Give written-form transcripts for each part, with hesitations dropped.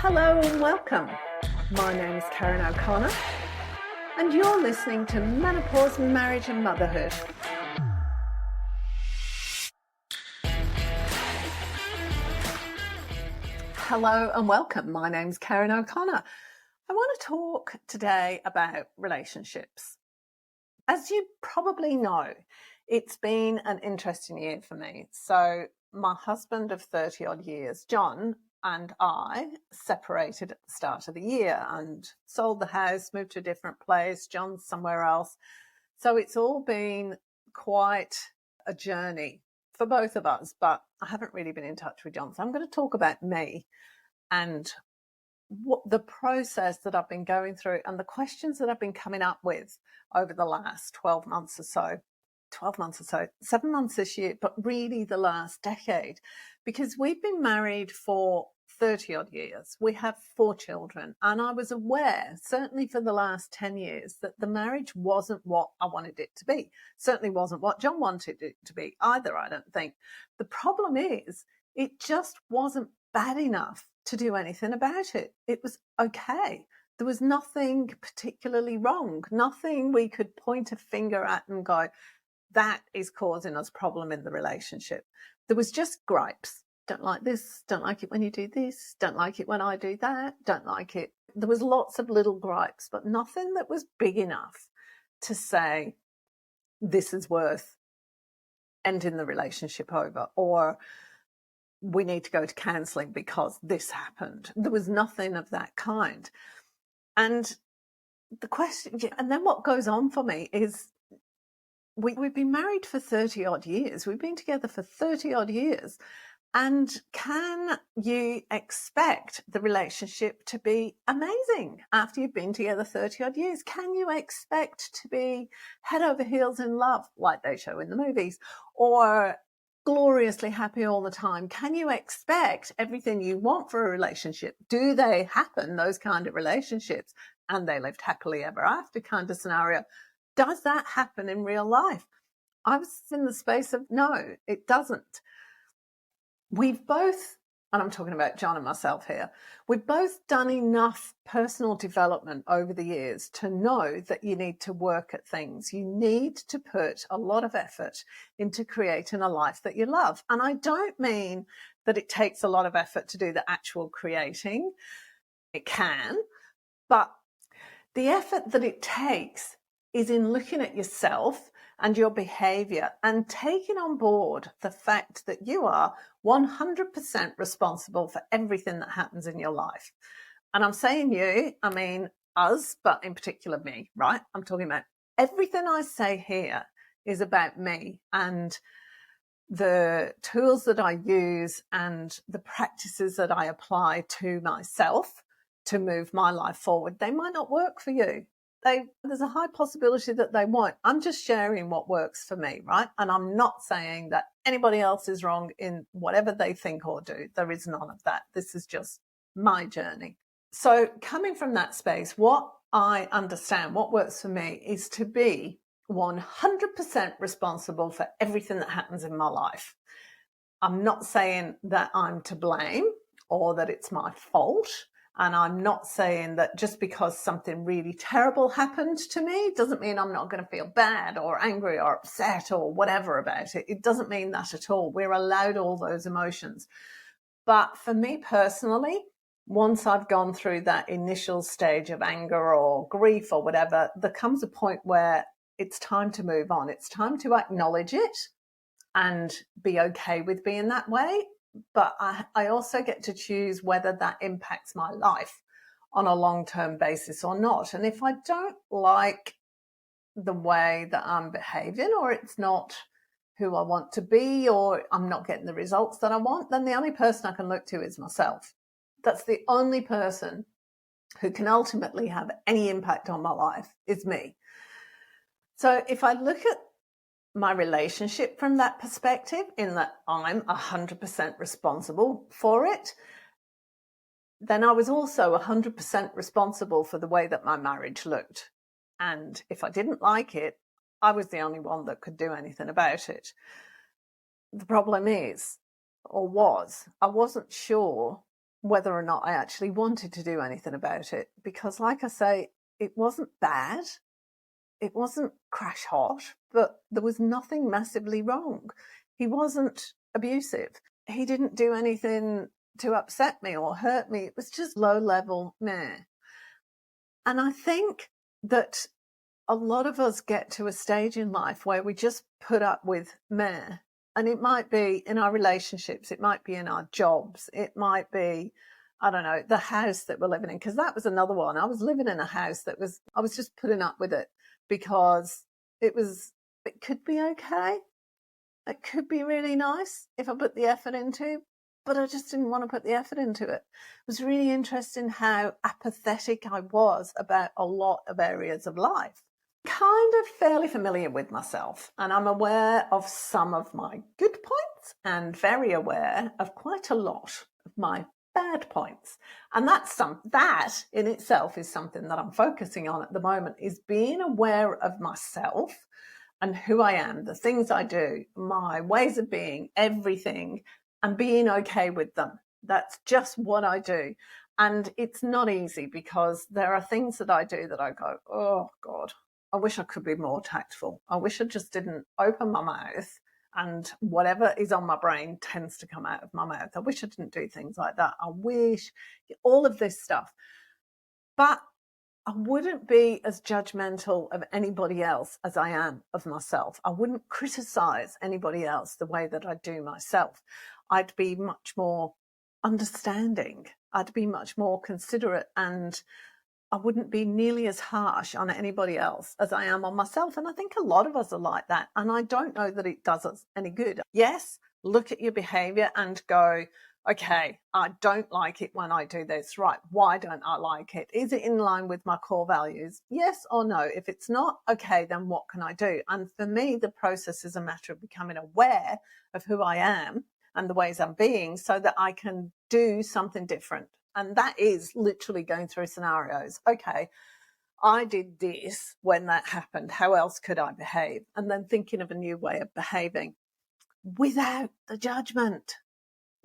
Hello and welcome. My name is Karen O'Connor and you're listening to Menopause, Marriage and Motherhood. Hello and welcome. My name's Karen O'Connor. I want to talk today about relationships. As you probably know, it's been an interesting year for me. So my husband of 30 odd years, John, and I separated at the start of the year and sold the house, moved to a different place. John's somewhere else. So it's all been quite a journey for both of us, but I haven't really been in touch with John. So I'm going to talk about me and what the process that I've been going through and the questions that I've been coming up with over the last 7 months this year, but really the last decade, because we've been married for 30 odd years. We have 4 children, and I was aware, certainly for the last 10 years, that the marriage wasn't what I wanted it to be. Certainly wasn't what John wanted it to be either, I don't think. The problem is, it just wasn't bad enough to do anything about it. It was okay. There was nothing particularly wrong, nothing we could point a finger at and go, that is causing us problem in the relationship. There was just gripes. Don't like this, don't like it when you do this, don't like it when I do that, don't like it. There was lots of little gripes, but nothing that was big enough to say this is worth ending the relationship over, or we need to go to counselling because this happened. There was nothing of that kind. And the question, and then what goes on for me is, we've been married for 30 odd years. We've been together for 30 odd years. And can you expect the relationship to be amazing after you've been together 30 odd years? Can you expect to be head over heels in love like they show in the movies, or gloriously happy all the time? Can you expect everything you want for a relationship? Do they happen, those kind of relationships, and they lived happily ever after kind of scenario? Does that happen in real life? I was in the space of no, it doesn't. We've both, and I'm talking about John and myself here, we've both done enough personal development over the years to know that you need to work at things. You need to put a lot of effort into creating a life that you love. And I don't mean that it takes a lot of effort to do the actual creating. It can, but the effort that it takes is in looking at yourself and your behaviour and taking on board the fact that you are 100% responsible for everything that happens in your life. And I'm saying you, I mean us, but in particular me, right? I'm talking about everything I say here is about me and the tools that I use and the practices that I apply to myself to move my life forward. They might not work for you. There's a high possibility that they won't. I'm just sharing what works for me, right? And I'm not saying that anybody else is wrong in whatever they think or do. There is none of that. This is just my journey. So coming from that space, what I understand, what works for me is to be 100% responsible for everything that happens in my life. I'm not saying that I'm to blame or that it's my fault. And I'm not saying that just because something really terrible happened to me doesn't mean I'm not going to feel bad or angry or upset or whatever about it. It doesn't mean that at all. We're allowed all those emotions. But for me personally, once I've gone through that initial stage of anger or grief or whatever, there comes a point where it's time to move on. It's time to acknowledge it and be okay with being that way. But I also get to choose whether that impacts my life on a long-term basis or not. And if I don't like the way that I'm behaving, or it's not who I want to be, or I'm not getting the results that I want, then the only person I can look to is myself. That's the only person who can ultimately have any impact on my life is me. So if I look at my relationship from that perspective, in that I'm 100% responsible for it, then I was also 100% responsible for the way that my marriage looked. And if I didn't like it, I was the only one that could do anything about it. The problem is, or was, I wasn't sure whether or not I actually wanted to do anything about it. Because, like I say, it wasn't bad. It wasn't crash hot, but there was nothing massively wrong. He wasn't abusive. He didn't do anything to upset me or hurt me. It was just low level meh. And I think that a lot of us get to a stage in life where we just put up with meh. And it might be in our relationships, it might be in our jobs, it might be, I don't know, the house that we're living in. Because that was another one. I was living in a house I was just putting up with it because it could be okay. It could be really nice if I put the effort into, but I just didn't want to put the effort into it. It was really interesting how apathetic I was about a lot of areas of life. Kind of fairly familiar with myself, and I'm aware of some of my good points and very aware of quite a lot of my bad points. And that in itself is something that I'm focusing on at the moment, is being aware of myself and who I am, the things I do, my ways of being, everything, and being okay with them. That's just what I do. And it's not easy because there are things that I do that I go, oh God, I wish I could be more tactful. I wish I just didn't open my mouth and whatever is on my brain tends to come out of my mouth. I wish I didn't do things like that. I wish all of this stuff. But I wouldn't be as judgmental of anybody else as I am of myself. I wouldn't criticize anybody else the way that I do myself. I'd be much more understanding. I'd be much more considerate, and I wouldn't be nearly as harsh on anybody else as I am on myself. And I think a lot of us are like that. And I don't know that it does us any good. Yes, look at your behavior and go, okay, I don't like it when I do this. Right, why don't I like it? Is it in line with my core values? Yes or no? If it's not, okay, then what can I do? And for me, the process is a matter of becoming aware of who I am and the ways I'm being so that I can do something different. And that is literally going through scenarios. Okay, I did this when that happened. How else could I behave? And then thinking of a new way of behaving without the judgment.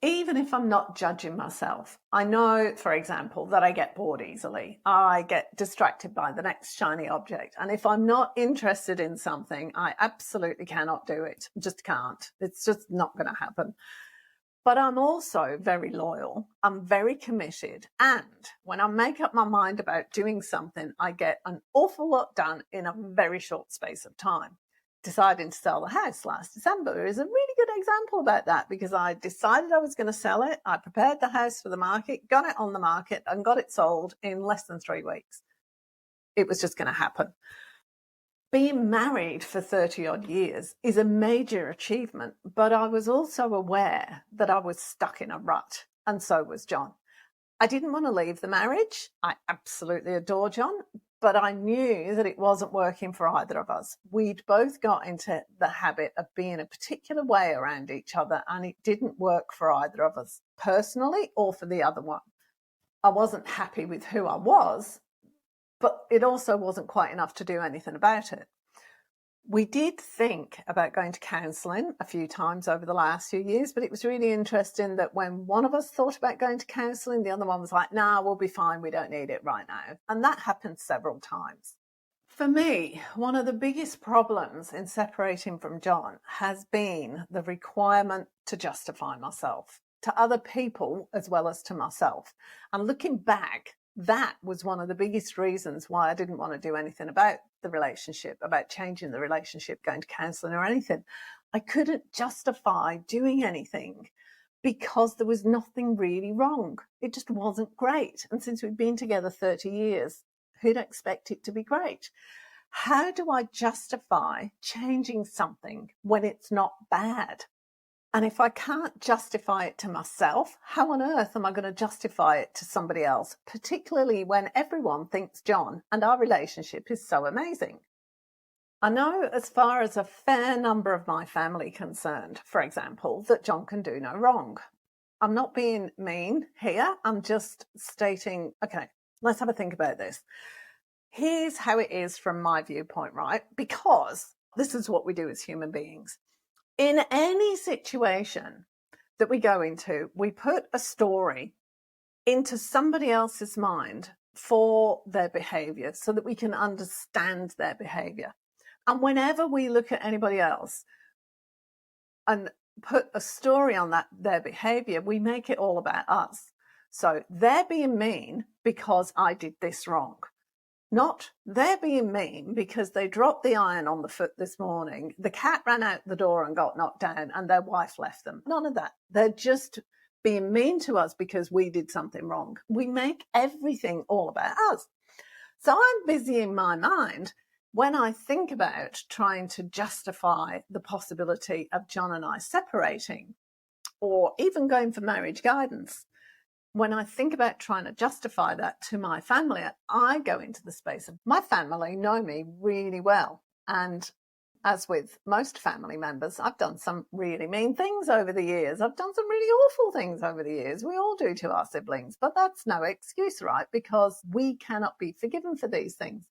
Even if I'm not judging myself, I know, for example, that I get bored easily. I get distracted by the next shiny object. And if I'm not interested in something, I absolutely cannot do it. Just can't. It's just not going to happen. But I'm also very loyal. I'm very committed. And when I make up my mind about doing something, I get an awful lot done in a very short space of time. Deciding to sell the house last December is a really good example about that, because I decided I was going to sell it. I prepared the house for the market, got it on the market, and got it sold in less than 3 weeks. It was just going to happen. Being married for 30 odd years is a major achievement, but I was also aware that I was stuck in a rut, and so was John. I didn't want to leave the marriage. I absolutely adore John, but I knew that it wasn't working for either of us. We'd both got into the habit of being a particular way around each other, and it didn't work for either of us personally or for the other one. I wasn't happy with who I was, but it also wasn't quite enough to do anything about it. We did think about going to counselling a few times over the last few years, but it was really interesting that when one of us thought about going to counselling, the other one was like, nah, we'll be fine. We don't need it right now. And that happened several times. For me, one of the biggest problems in separating from John has been the requirement to justify myself to other people as well as to myself. And looking back, that was one of the biggest reasons why I didn't want to do anything about the relationship, about changing the relationship, going to counselling or anything. I couldn't justify doing anything because there was nothing really wrong. It just wasn't great. And since we've been together 30 years, who'd expect it to be great? How do I justify changing something when it's not bad? And if I can't justify it to myself, how on earth am I going to justify it to somebody else, particularly when everyone thinks John and our relationship is so amazing? I know, as far as a fair number of my family concerned, for example, that John can do no wrong. I'm not being mean here. I'm just stating, okay, let's have a think about this. Here's how it is from my viewpoint, right? Because this is what we do as human beings. In any situation that we go into, we put a story into somebody else's mind for their behaviour so that we can understand their behaviour. And whenever we look at anybody else and put a story on their behaviour, we make it all about us. So they're being mean because I did this wrong. Not they're being mean because they dropped the iron on the foot this morning, the cat ran out the door and got knocked down, and their wife left them. None of that. They're just being mean to us because we did something wrong. We make everything all about us. So I'm busy in my mind when I think about trying to justify the possibility of John and I separating, or even going for marriage guidance. When I think about trying to justify that to my family, I go into the space of my family know me really well. And as with most family members, I've done some really mean things over the years. I've done some really awful things over the years. We all do to our siblings, but that's no excuse, right? Because we cannot be forgiven for these things.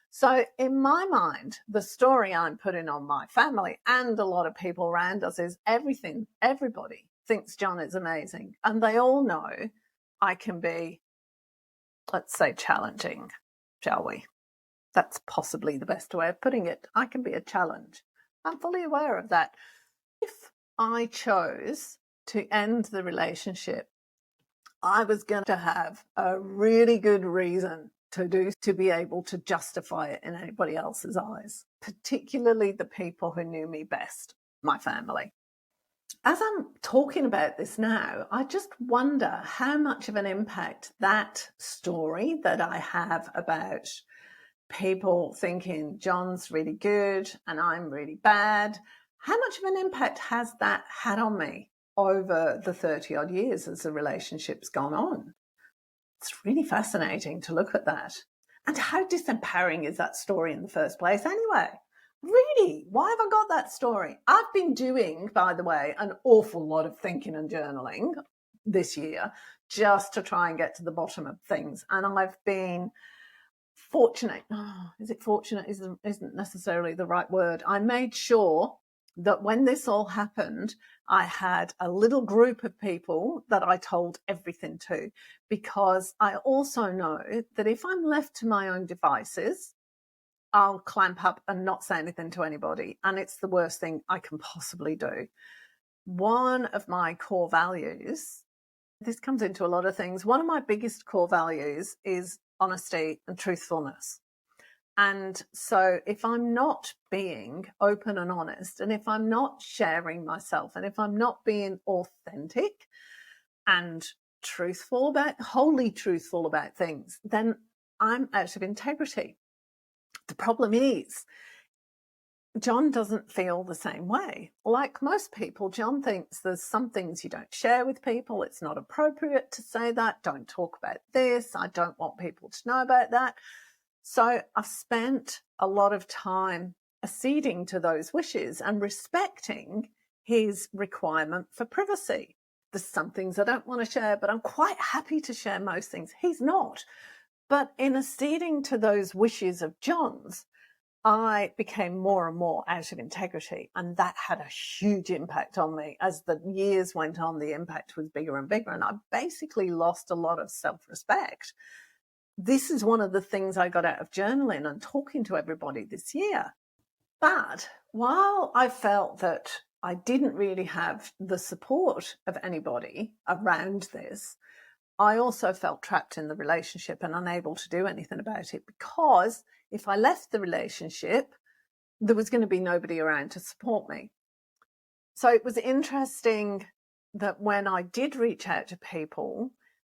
So in my mind, the story I'm putting on my family and a lot of people around us is everybody thinks John is amazing. And they all know I can be, let's say, challenging, shall we? That's possibly the best way of putting it. I can be a challenge. I'm fully aware of that. If I chose to end the relationship, I was going to have a really good reason to be able to justify it in anybody else's eyes, particularly the people who knew me best, my family. As I'm talking about this now, I just wonder how much of an impact that story that I have about people thinking John's really good and I'm really bad, how much of an impact has that had on me over the 30 odd years as the relationship's gone on? It's really fascinating to look at that. And how disempowering is that story in the first place anyway? Really? Why have I got that story? I've been doing, by the way, an awful lot of thinking and journaling this year just to try and get to the bottom of things. And I've been fortunate. Is it fortunate? Isn't necessarily the right word. I made sure that when this all happened, I had a little group of people that I told everything to, because I also know that if I'm left to my own devices, I'll clamp up and not say anything to anybody. And it's the worst thing I can possibly do. One of my core values, this comes into a lot of things. One of my biggest core values is honesty and truthfulness. And so if I'm not being open and honest, and if I'm not sharing myself, and if I'm not being authentic and wholly truthful about things, then I'm out of integrity. The problem is, John doesn't feel the same way. Like most people, John thinks there's some things you don't share with people. It's not appropriate to say that. Don't talk about this. I don't want people to know about that. So I've spent a lot of time acceding to those wishes and respecting his requirement for privacy. There's some things I don't want to share, but I'm quite happy to share most things. He's not. But in acceding to those wishes of John's, I became more and more out of integrity, and that had a huge impact on me. As the years went on, the impact was bigger and bigger, and I basically lost a lot of self-respect. This is one of the things I got out of journaling and talking to everybody this year. But while I felt that I didn't really have the support of anybody around this, I also felt trapped in the relationship and unable to do anything about it, because if I left the relationship, there was going to be nobody around to support me. So it was interesting that when I did reach out to people,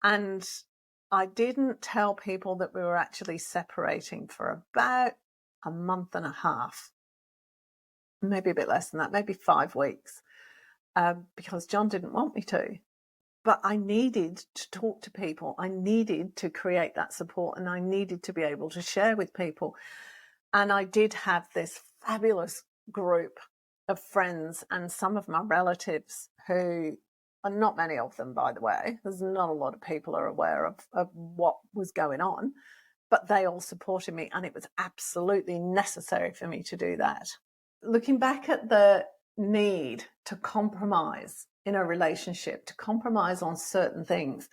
and I didn't tell people that we were actually separating for about a month and a half, maybe a bit less than that, maybe 5 weeks, because John didn't want me to. But I needed to talk to people. I needed to create that support, and I needed to be able to share with people. And I did have this fabulous group of friends and some of my relatives who, and not many of them, by the way, there's not a lot of people are aware of what was going on, but they all supported me, and it was absolutely necessary for me to do that. Looking back at the need to compromise in a relationship, to compromise on certain things.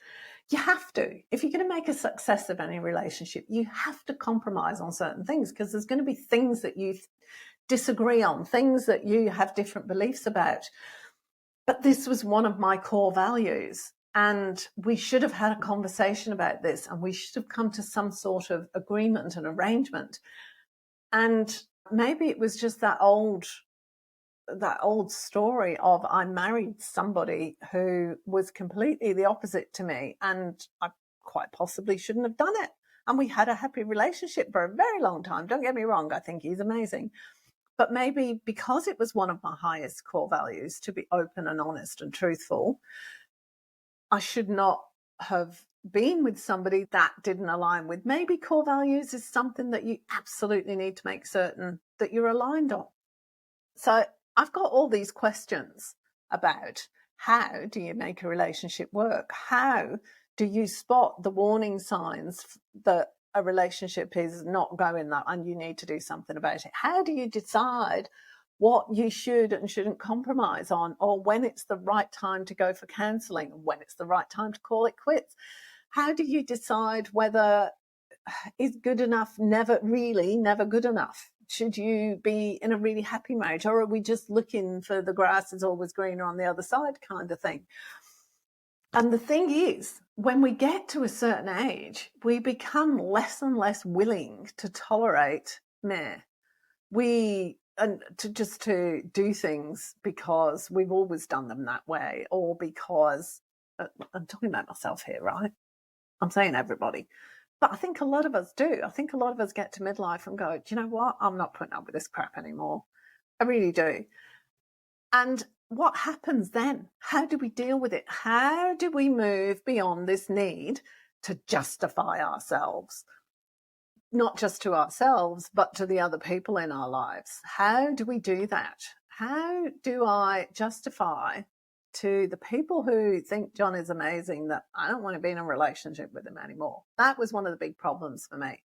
You have to. If you're going to make a success of any relationship, you have to compromise on certain things, because there's going to be things that you disagree on, things that you have different beliefs about. But this was one of my core values, and we should have had a conversation about this, and we should have come to some sort of agreement and arrangement. And maybe it was just that old story of I married somebody who was completely the opposite to me, and I quite possibly shouldn't have done it. And we had a happy relationship for a very long time. Don't get me wrong, I think he's amazing. But maybe because it was one of my highest core values to be open and honest and truthful, I should not have been with somebody that didn't align with. Maybe core values is something that you absolutely need to make certain that you're aligned on. So I've got all these questions about how do you make a relationship work? How do you spot the warning signs that a relationship is not going that and you need to do something about it? How do you decide what you should and shouldn't compromise on, or when it's the right time to go for counselling and when it's the right time to call it quits? How do you decide whether is good enough never good enough? Should you be in a really happy marriage, or are we just looking for the grass is always greener on the other side kind of thing? And the thing is, when we get to a certain age, we become less and less willing to tolerate meh. To do things because we've always done them that way, or because I'm talking about myself here, right? I'm saying everybody. But I think a lot of us do. I think a lot of us get to midlife and go, do you know what? I'm not putting up with this crap anymore. I really do. And what happens then? How do we deal with it? How do we move beyond this need to justify ourselves? Not just to ourselves, but to the other people in our lives. How do we do that? How do I justify to the people who think John is amazing that I don't want to be in a relationship with him anymore? That was one of the big problems for me.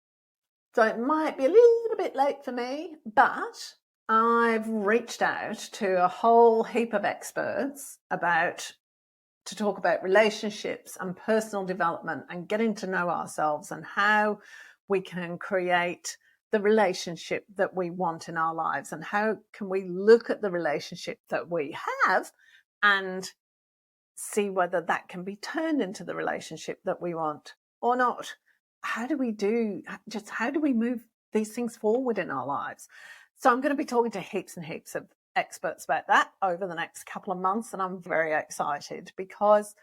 So it might be a little bit late for me, but I've reached out to a whole heap of experts to talk about relationships and personal development and getting to know ourselves and how we can create the relationship that we want in our lives, and how can we look at the relationship that we have and see whether that can be turned into the relationship that we want or not. How do we move these things forward in our lives? So I'm going to be talking to heaps and heaps of experts about that over the next couple of months, and I'm very excited because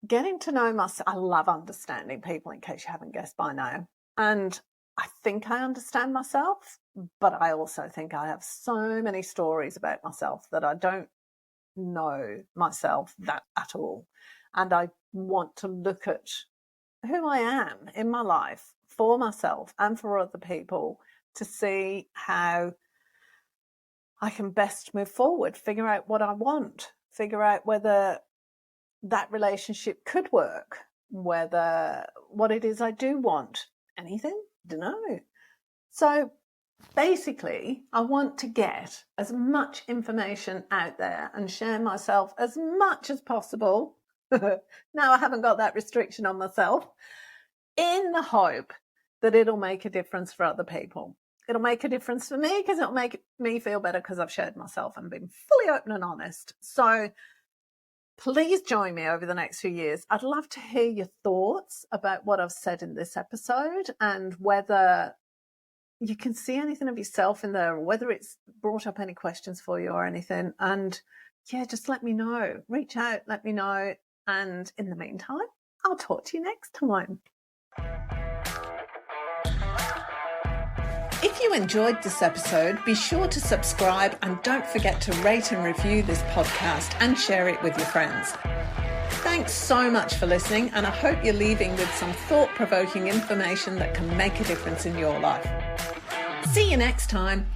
getting to know myself, I love understanding people, in case you haven't guessed by now. And I think I understand myself, but I also think I have so many stories about myself that I don't know myself that at all. And I want to look at who I am in my life for myself and for other people to see how I can best move forward, figure out what I want, figure out whether that relationship could work, whether what it is I do want. Anything? Don't know. So basically, I want to get as much information out there and share myself as much as possible. Now I haven't got that restriction on myself, in the hope that it'll make a difference for other people. It'll make a difference for me because it'll make me feel better because I've shared myself and been fully open and honest. So please join me over the next few years. I'd love to hear your thoughts about what I've said in this episode and whether you can see anything of yourself in there, or whether it's brought up any questions for you or anything. And yeah, just let me know. Reach out, let me know. And in the meantime, I'll talk to you next time. If you enjoyed this episode, be sure to subscribe and don't forget to rate and review this podcast and share it with your friends. Thanks so much for listening, and I hope you're leaving with some thought-provoking information that can make a difference in your life. See you next time.